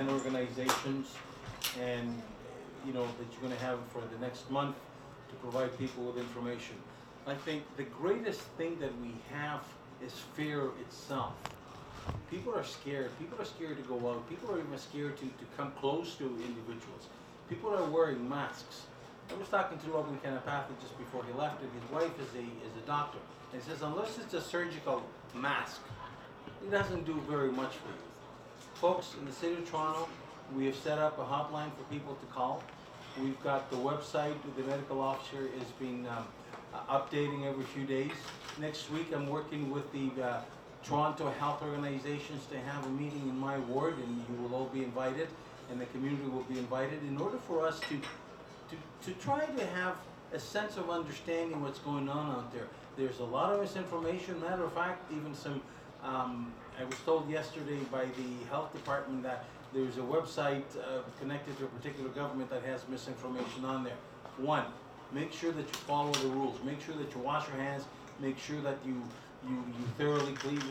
10 organizations, and you know that you're going to have for the next month to provide people with information. I think the greatest thing that we have is fear itself. People are scared. People are scared to go out. People are even scared to come close to individuals. People are wearing masks. I was talking to Logan Canapathy just before he left, and his wife is a doctor. And he says, unless it's a surgical mask, it doesn't do very much for you. Folks, in the city of Toronto, we have set up a hotline for people to call. We've got the website. The medical officer is being updating every few days. Next week, I'm working with the Toronto health organizations to have a meeting in my ward, and you will all be invited, and the community will be invited, in order for us to try to have a sense of understanding what's going on out there. There's a lot of misinformation. Matter of fact, even some, I was told yesterday by the health department that there's a website connected to a particular government that has misinformation on there. One, make sure that you follow the rules. Make sure that you wash your hands. Make sure that you thoroughly clean,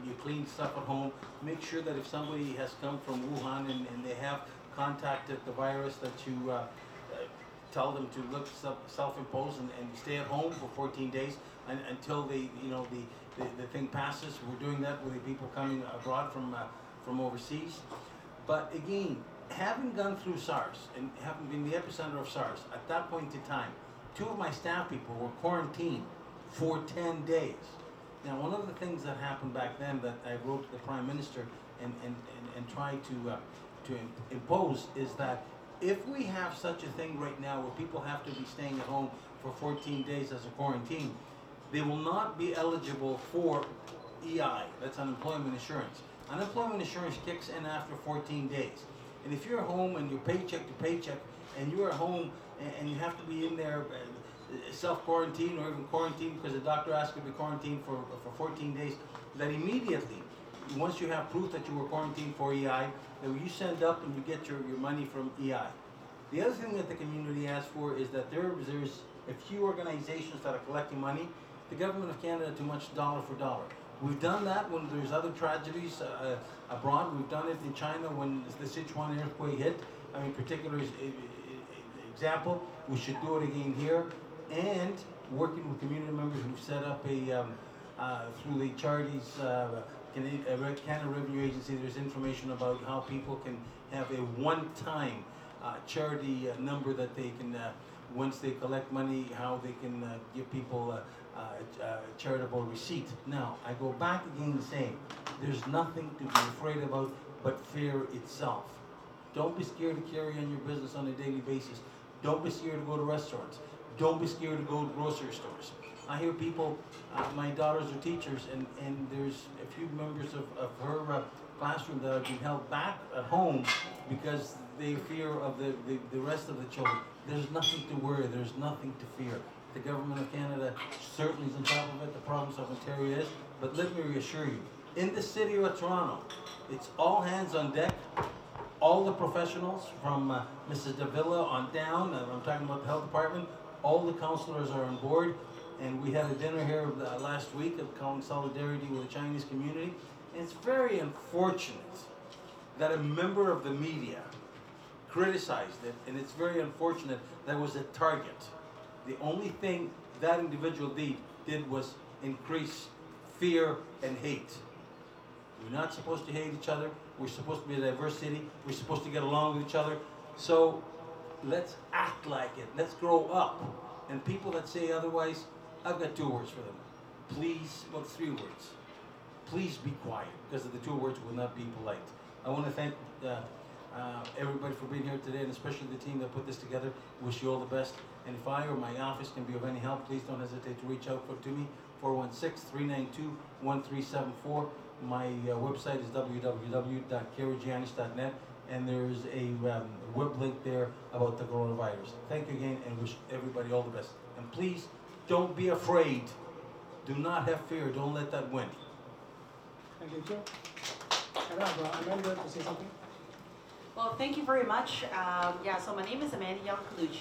you clean stuff at home. Make sure that if somebody has come from Wuhan and they have contacted the virus, that you tell them to look self-imposed and stay at home for 14 days until the thing passes. We're doing that with the people coming abroad from overseas. But again, having gone through SARS and having been the epicenter of SARS, at that point in time, 2 of my staff people were quarantined for 10 days. Now, one of the things that happened back then that I wrote to the Prime Minister and tried to impose is that if we have such a thing right now where people have to be staying at home for 14 days as a quarantine, they will not be eligible for EI, that's unemployment insurance. Unemployment insurance kicks in after 14 days. And if you're home and you're paycheck to paycheck, and you're at home and you have to be in there self-quarantine or even quarantine because the doctor asked you to be quarantined for 14 days, that immediately, once you have proof that you were quarantined for EI, that you send up and you get your money from EI. The other thing that the community asks for is that there's a few organizations that are collecting money. The government of Canada too much dollar for dollar. We've done that when there's other tragedies abroad. We've done it in China when the Sichuan earthquake hit. I mean, particular example. We should do it again here. And working with community members, we've set up through the charities, Canada Revenue Agency, there's information about how people can have a one-time charity number that they can, once they collect money, how they can give people a charitable receipt. Now, I go back again saying, there's nothing to be afraid about but fear itself. Don't be scared to carry on your business on a daily basis. Don't be scared to go to restaurants. Don't be scared to go to grocery stores. I hear people, my daughters are teachers, and there's a few members of her classroom that have been held back at home because they fear of the rest of the children. There's nothing to worry. There's nothing to fear. The government of Canada certainly is on top of it. The province of Ontario is. But let me reassure you, in the city of Toronto, it's all hands on deck. All the professionals from Mrs. Davila on down, I'm talking about the health department, all the councillors are on board. And we had a dinner here last week of calling solidarity with the Chinese community. And it's very unfortunate that a member of the media criticized it, and it's very unfortunate that was a target. The only thing that individual did was increase fear and hate. We're not supposed to hate each other. We're supposed to be a diverse city. We're supposed to get along with each other. So let's act like it. Let's grow up. And people that say otherwise, I've got 2 words for them. Please, well, 3 words. Please be quiet, because the 2 words will not be polite. I want to thank everybody for being here today, and especially the team that put this together. Wish you all the best. And if I or my office can be of any help, please don't hesitate to reach out to me, 416-392-1374. My website is www.kerrygiannis.net, and there's a web link there about the coronavirus. Thank you again, and wish everybody all the best. And please, don't be afraid. Do not have fear. Don't let that win. Thank you, Joe. Amanda, to say something? Well, thank you very much. So my name is Amanda Yalkalucci.